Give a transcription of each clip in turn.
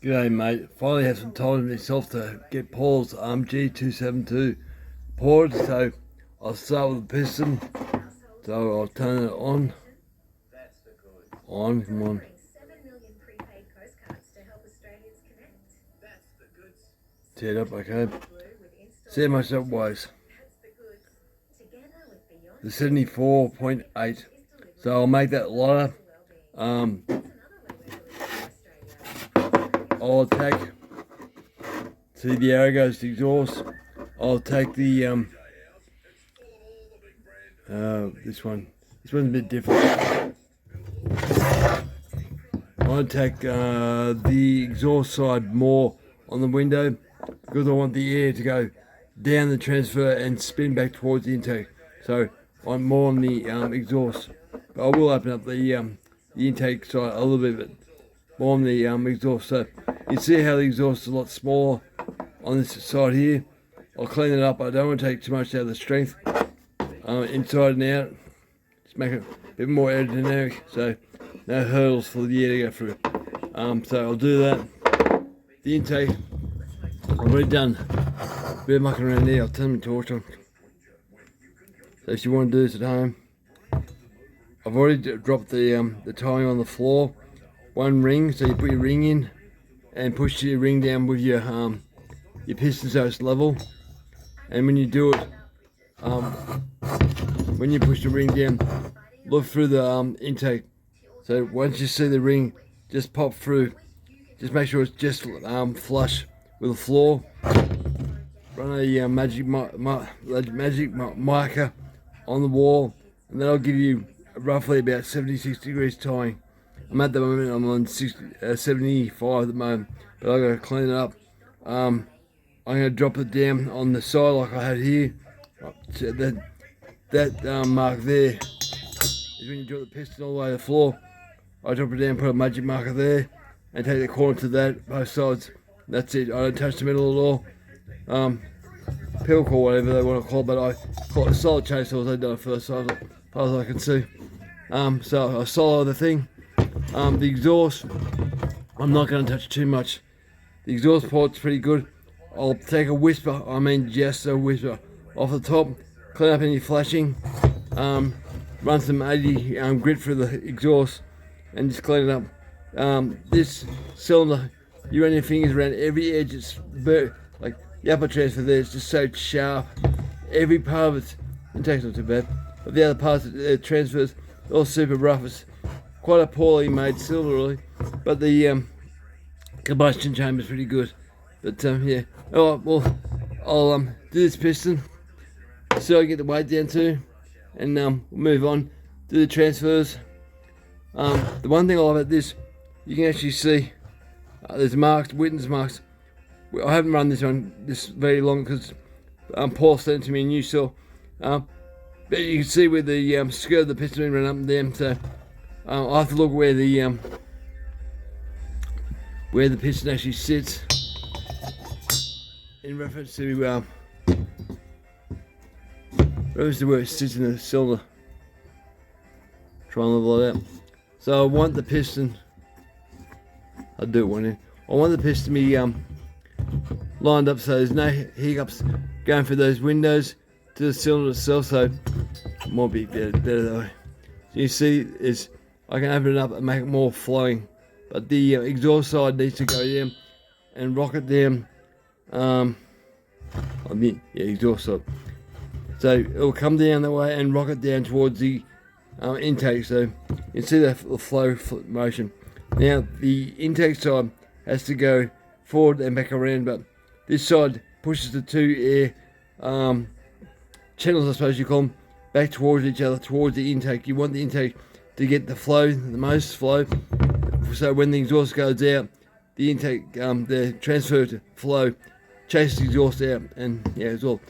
G'day mate, finally had some time myself to get Paul's G272 poured, so I'll start with the piston. So I'll turn it on, come on. Tee it up, okay. See how much that weighs. The 74.8, so I'll make that lighter. I'll take, see the arrow goes to exhaust. I'll take the this one's a bit different. I'll take the exhaust side more on the window because I want the air to go down the transfer and spin back towards the intake. So I'm more on the exhaust, but I will open up the intake side a little bit, but more on the exhaust. So you see how the exhaust is a lot smaller on this side here. I'll clean it up. I don't want to take too much out of the strength inside and out. Just make it a bit more aerodynamic, so no hurdles for the air to go through. So I'll do that. The intake, I've already done a bit of mucking around there. I'll turn my torch on. So if you want to do this at home, I've already dropped the timing on the floor. One ring, so you put your ring in and push your ring down with your piston so it's level. And when you do it, when you push the ring down, look through the intake. So once you see the ring just pop through, just make sure it's just flush with the floor. Run a magic marker on the wall, and that'll give you roughly about 76 degrees tying. I'm at the moment, I'm on 75 at the moment, but I've got to clean it up. I'm going to drop it down on the side like I had here. So that mark there is when you drop the piston all the way to the floor. I drop it down, put a magic marker there, and take the corner to that, both sides. That's it. I don't touch the middle at all. Pilk or whatever they want to call it, but I call it a solid chainsaw as I done it first, so as far as I can see. So I solo the thing. The exhaust, I'm not going to touch too much. The exhaust port's pretty good. I'll take a whisper, just a whisper, off the top, clean up any flashing, run some 80 grit through the exhaust, and just clean it up. This cylinder, you run your fingers around every edge. It's like the upper transfer there is just so sharp. Every part of it takes not too bad, but the other parts, transfers, all super rough. It's quite a poorly made cylinder, really, but the combustion chamber is pretty good. But yeah, all right, well, I'll do this piston so I get the weight down too, and we'll move on, do the transfers. The one thing I love about this, you can actually see there's marks, witness marks. I haven't run this very long because Paul sent it to me in new cell. But you can see where the skirt of the piston ran up and down. So I have to look where the piston actually sits in reference to where it sits in the cylinder. Try and level it out. So I want the piston. I'll do it one here. I want the piston to be lined up so there's no hiccups going through those windows to the cylinder itself. So it might be better that way. So you see, I can open it up and make it more flowing, but the exhaust side needs to go down and rock it down. Exhaust side. So it'll come down that way and rock it down towards the intake. So you can see the flow motion. Now the intake side has to go forward and back around, but this side pushes the two air channels, I suppose you call them, back towards each other, towards the intake. You want the intake to get the flow, the most flow, so when the exhaust goes out, the intake, the transfer to flow chases the exhaust out, and yeah, it's all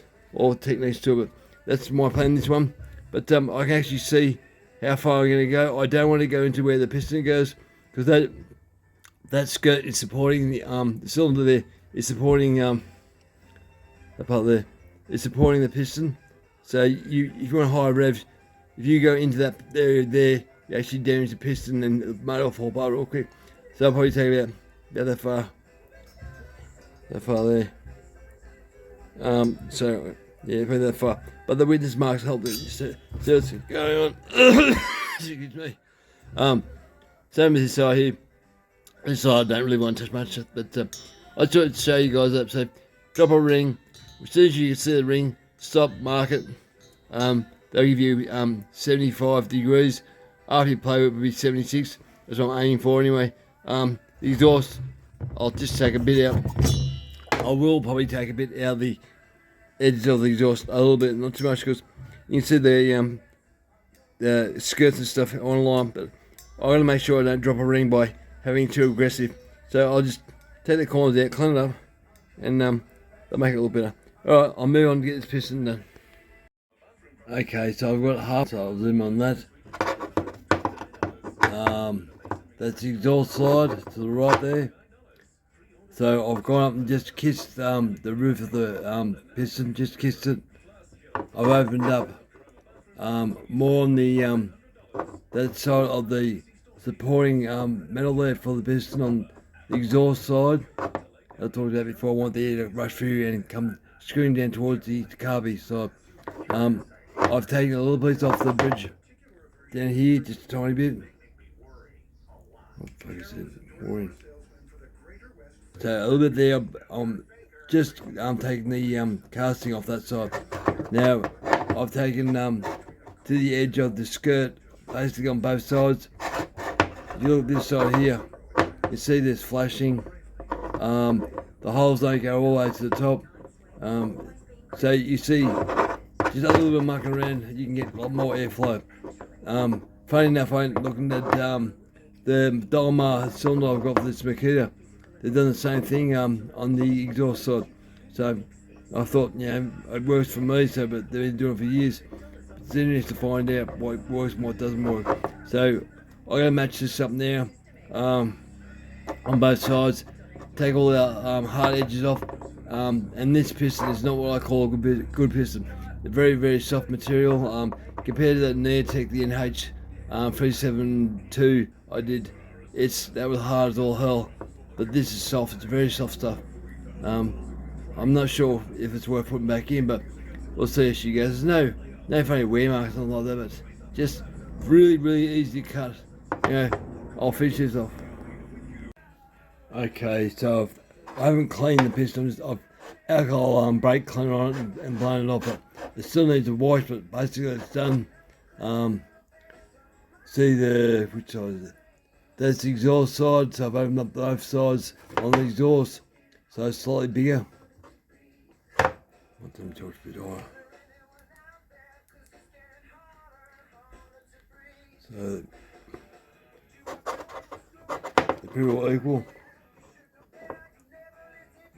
techniques to it. That's my plan, this one. But I can actually see how far I'm going to go. I don't want to go into where the piston goes, because that skirt is supporting the cylinder there, is supporting that part there, is supporting the piston. So if you want high revs, if you go into that area there, you actually damage the piston and the motor will fall apart real quick. So I'll probably take about that far that far there. So yeah, from that far. But the witness marks help it. So what's going on? Excuse me. Same as this side here. This side I don't really want to touch much, but I thought to show you guys up. So drop a ring. As soon as you can see the ring, stop, mark it. They'll give you 75 degrees. After you play it, it will be 76. That's what I'm aiming for anyway. The exhaust, I'll just take a bit out. I will probably take a bit out of the edges of the exhaust, a little bit, not too much, because you can see the skirts and stuff online. But I want to make sure I don't drop a ring by having too aggressive. So I'll just take the corners out, clean it up, and they'll make it a little better. Alright, I'll move on to get this piston done. Okay, so I've got half, so I'll zoom on that. That's the exhaust side to the right there. So I've gone up and just kissed the roof of the piston, just kissed it. I've opened up more on the that side of the supporting metal there for the piston on the exhaust side. I talked about before, I want the air to rush through and come screwing down towards the carby side. I've taken a little piece off the bridge down here, just a tiny bit. So a little bit there, just taking the casting off that side. Now I've taken to the edge of the skirt, basically on both sides. If you look at this side here, you see this flashing. The holes don't go all the way to the top. So you see just a little bit of muck around, you can get a lot more airflow. Funny enough, I'm looking at the Dolmar cylinder I've got for this Makita. They've done the same thing on the exhaust side. So I thought, it works for me, but they've been doing it for years. It's interesting to find out what works and what doesn't work. So I'm going to match this up now on both sides. Take all the hard edges off. And this piston is not what I call a good piston. It's a very, very soft material. Compared to that Neotech, the NH 372 I did, that was hard as all hell. But this is soft, it's very soft stuff. I'm not sure if it's worth putting back in, but we'll see as she goes. There's no funny wear marks, nothing like that, but just really, really easy to cut. I'll finish this off. Okay, so I haven't cleaned the piston. I've alcohol brake cleaner on it and blown it off, but it still needs a wash, but basically it's done. See which side is it? That's the exhaust side, so I've opened up both sides on the exhaust, so it's slightly bigger. Want them to touch a bit higher. So they're pretty well equal.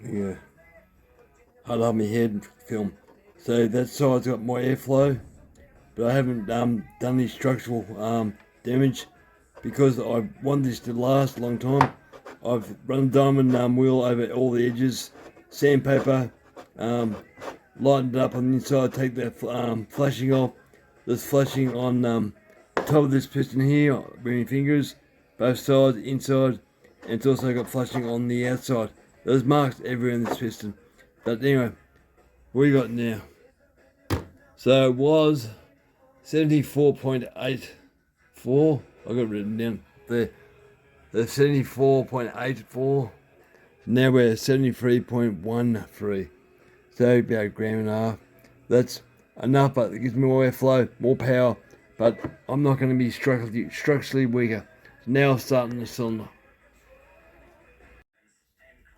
Yeah, hard on my head film. So that side's got more airflow, but I haven't done any structural damage because I want this to last a long time. I've run a diamond wheel over all the edges, sandpaper, lightened it up on the inside, take that flashing off. There's flashing on the top of this piston here, bring your fingers, both sides, inside, and it's also got flashing on the outside. There's marks everywhere in this piston. But anyway, what we got now? So it was 74.84. I got it written down there. The 74.84. Now we're at 73.13. So about a gram and a half. That's enough, but it gives me more airflow, more power. But I'm not going to be structurally weaker. So now I'm starting the cylinder.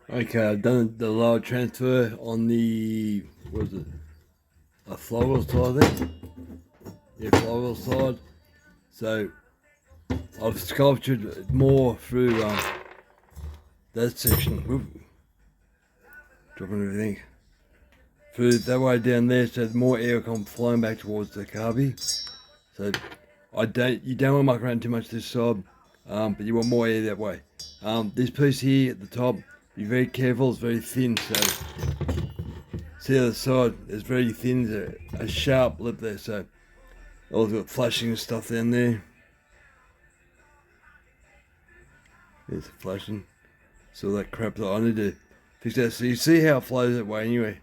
Okay, I've done the lower transfer on the, what is it? A flywheel side, I think. Yeah, flywheel side. So I've sculptured more through that section. Whoop. Dropping everything. Through that way down there, so more air come flowing back towards the carby. So you don't want to muck around too much this side, but you want more air that way. This piece here at the top, be very careful, it's very thin, so see the other side, it's very thin, there's a sharp lip there, so I've got flashing and stuff down there. There's flashing, so that crap that I need to fix that. So you see how it flows that way anyway.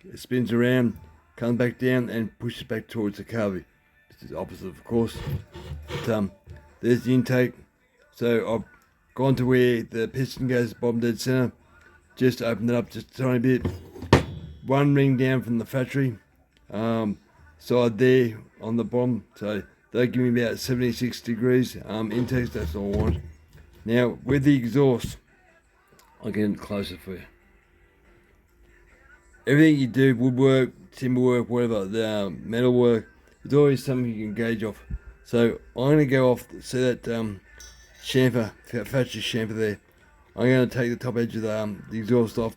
It spins around, comes back down, and pushes back towards the carby. This is opposite, of course. But, there's the intake. So I've gone to where the piston goes bottom dead center. Just opened it up just a tiny bit. One ring down from the factory side there on the bottom. So they give me about 76 degrees intake. That's all I want. Now with the exhaust, I'll get it closer for you. Everything you do, woodwork, timber work, whatever, the metal work, there's always something you can gauge off. So I'm going to go off, see that chamfer, factory chamfer there. I'm going to take the top edge of the exhaust off.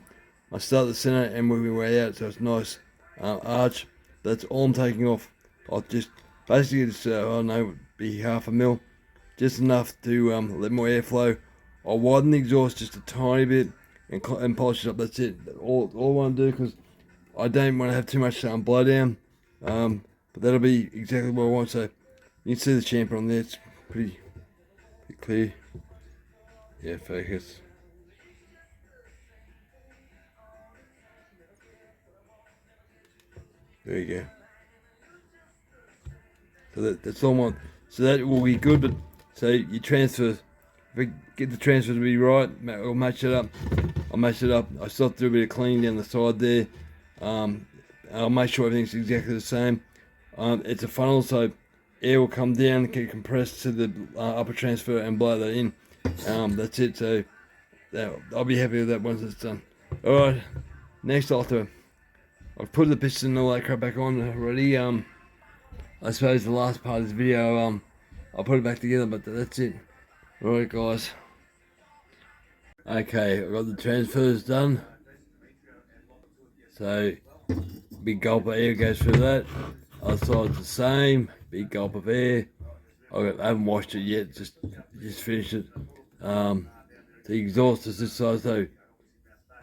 I start at the center and move my way out, so it's nice arch. That's all I'm taking off. I'll just basically just I don't know, be half a mil, just enough to let more air flow. I'll widen the exhaust just a tiny bit and polish it up. That's it. All I want to do, because I don't want to have too much blow down. But that'll be exactly what I want. So you can see the chamfer on there. It's pretty clear. Yeah, focus. There you go. So that's all I want. So that will be good, but so you transfer, if we get the transfer to be right, I'll match it up. I still do a bit of cleaning down the side there. I'll make sure everything's exactly the same. It's a funnel, so air will come down, get compressed to the upper transfer and blow that in. That's it. So I'll be happy with that once it's done. Alright, next I've put the piston and all that crap back on already. I suppose the last part of this video, I'll put it back together, but that's it. Alright guys. Okay, I've got the transfers done. So, big gulp of air goes through that. Other side's the same, big gulp of air. I haven't washed it yet, just finished it. The exhaust is this side, so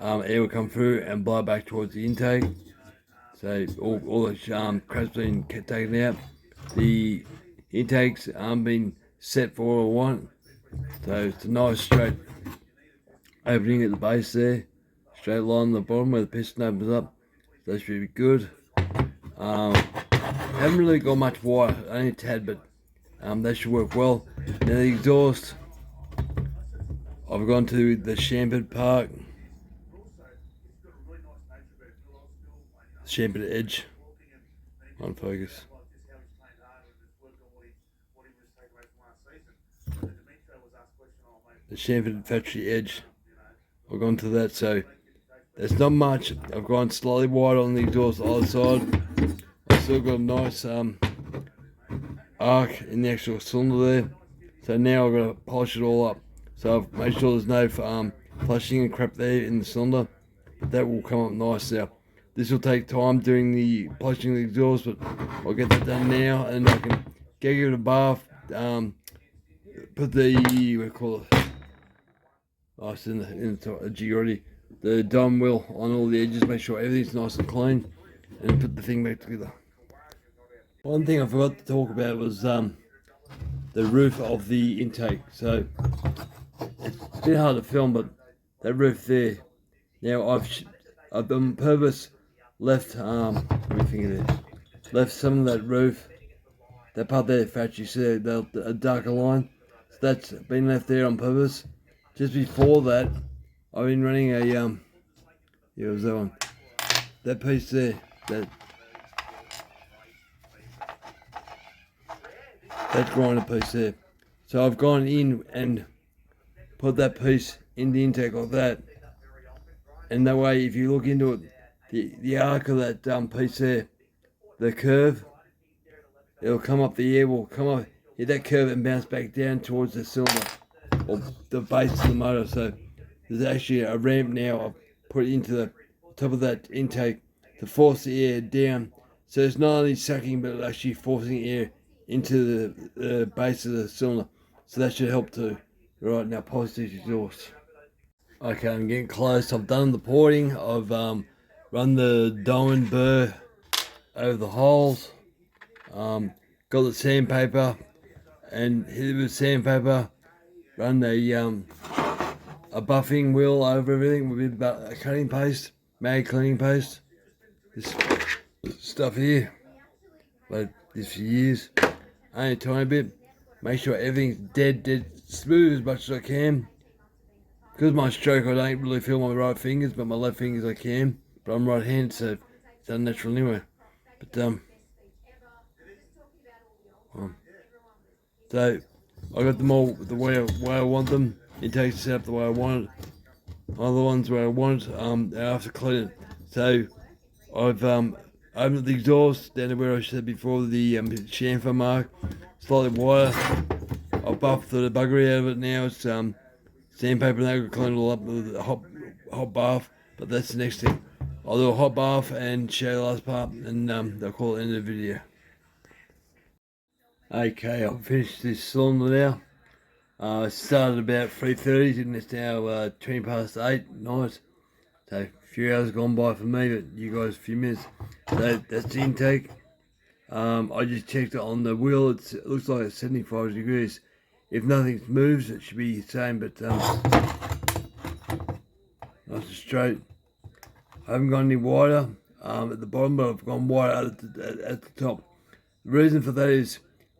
air will come through and blow back towards the intake. So all the crap's been taken out. The intakes been set for what I want. So it's a nice straight opening at the base there. Straight line on the bottom where the piston opens up. So that should be good. Haven't really got much wire, only a tad, but that should work well. Now the exhaust, I've gone to the chamfered part. Chamfered edge on focus. The chamfered factory edge. I've gone to that, so there's not much. I've gone slightly wide on the exhaust the other side. I've still got a nice arc in the actual cylinder there. So now I've got to polish it all up. So I've made sure there's no flushing and crap there in the cylinder. But that will come up nice now. This will take time doing the polishing of the exhaust, but I'll get that done now, and I can give it a bath. Put the, what do you call it? Oh, it's in the G already. The dome wheel on all the edges, make sure everything's nice and clean, and put the thing back together. One thing I forgot to talk about was the roof of the intake. So it's a bit hard to film, but that roof there. Now I've on purpose left let me think of it. Left some of that roof, that part there, factory, see a darker line. So that's been left there on purpose. Just before that, I've been running a yeah, it was that one. That piece there, that grinder piece there. So I've gone in and put that piece in the intake like that. And that way, if you look into it, the arc of that piece there, the curve, it'll come up, the air will come up, hit that curve and bounce back down towards the cylinder, or the base of the motor. So there's actually a ramp now I've put into the top of that intake to force the air down. So it's not only sucking, but actually forcing air into the base of the cylinder. So that should help too. Right, now positive exhaust. Okay, I'm getting close. I've done the porting. I've run the diamond burr over the holes. Got the sandpaper and hit it with sandpaper. Run a a buffing wheel over everything with a cutting paste, mag cleaning paste. This stuff here, but this for years, only a tiny bit. Make sure everything's dead smooth as much as I can. Because my stroke, I don't really feel my right fingers, but my left fingers I can. But I'm right-handed, so it's unnatural anyway. But so I got them all the way I want them. It takes set up the way I want it. Other ones where I want it, I have to clean it. So I've opened the exhaust down to where I said before, the chamfer mark, slightly wider. I've buffed the buggery out of it now. It's sandpaper and that, I'll clean it all up with a hot bath. But that's the next thing. I'll do a hot bath and show you the last part, and I'll call it the end of the video. Okay, I've finished this cylinder now. I started about 3:30 and it's now 20 past 8 night. So a few hours gone by for me, but you guys a few minutes. So that's the intake. I just checked it on the wheel. It looks like it's 75 degrees. If nothing moves, it should be the same, but nice and straight. I haven't gone any wider at the bottom, but I've gone wider at the top. The reason for that is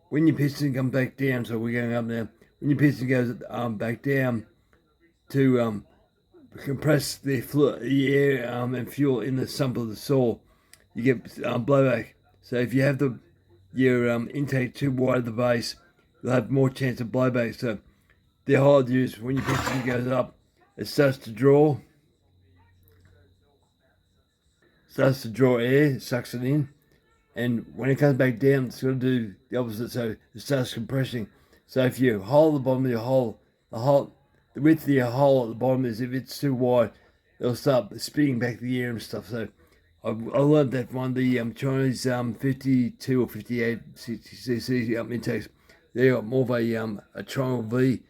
when your piston comes back down, so we're going up now, when your piston goes back down to compress the air and fuel in the sump of the saw, you get blowback. So if you have your intake too wide at the base, you'll have more chance of blowback. So the whole idea is when your piston goes up, it starts to draw air, it sucks it in, and when it comes back down, it's going to do the opposite, so it starts compressing. So if you hold the bottom of your hole, the width of your hole at the bottom is, if it's too wide, it'll start spitting back the air and stuff. So I learned that from one of the Chinese 52 or 58 60cc intakes. They got more of a triangle V,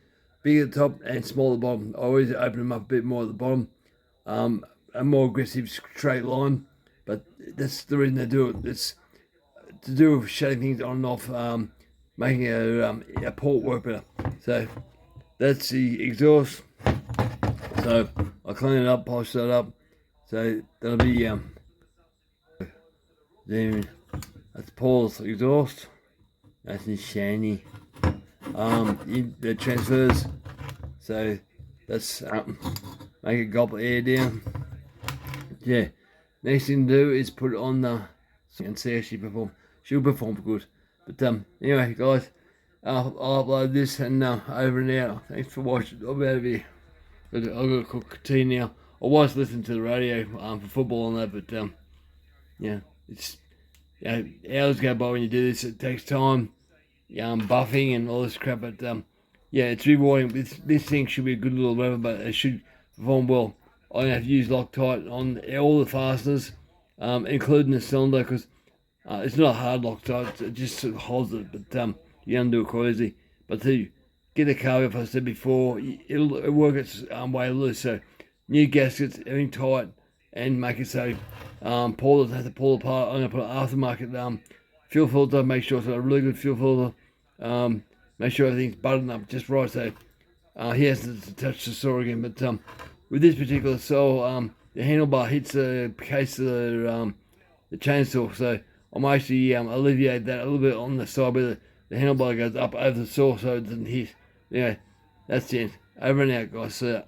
big at the top and small at the bottom. I always open them up a bit more at the bottom, a more aggressive straight line. But that's the reason they do it. It's to do with shutting things on and off, making a port work better. So that's the exhaust. So I'll clean it up, polish that up. So that'll be then that's Paul's exhaust. That's his shiny. The transfers. So that's make it gobble air down. Yeah. Next thing to do is put it on the and see how she perform. She'll perform good. But anyway, guys, I'll upload this and over and out. Thanks for watching. I'm out of here. I've got to cook tea now. I was listening to the radio for football and that, but yeah, it's hours go by when you do this. It takes time, buffing and all this crap. But yeah, it's rewarding. This thing should be a good little rubber, but it should perform well. I'm going to have to use Loctite on all the fasteners, including the cylinder, because it's not a hard Loctite, it just sort of holds it, but you undo it quite easy. But to get the cargo, if I said before, it'll work its way loose. So new gaskets, everything tight, and make it so Paul doesn't have to pull apart. I'm going to put an aftermarket fuel filter, make sure it's got a really good fuel filter, make sure everything's buttoned up just right, so he hasn't to touch the saw again. But with this particular saw, the handlebar hits the case of the chainsaw, so I'm actually alleviate that a little bit on the side where the handlebar goes up over the saw so it doesn't hit. Yeah, that's it. Over and out, guys. See ya.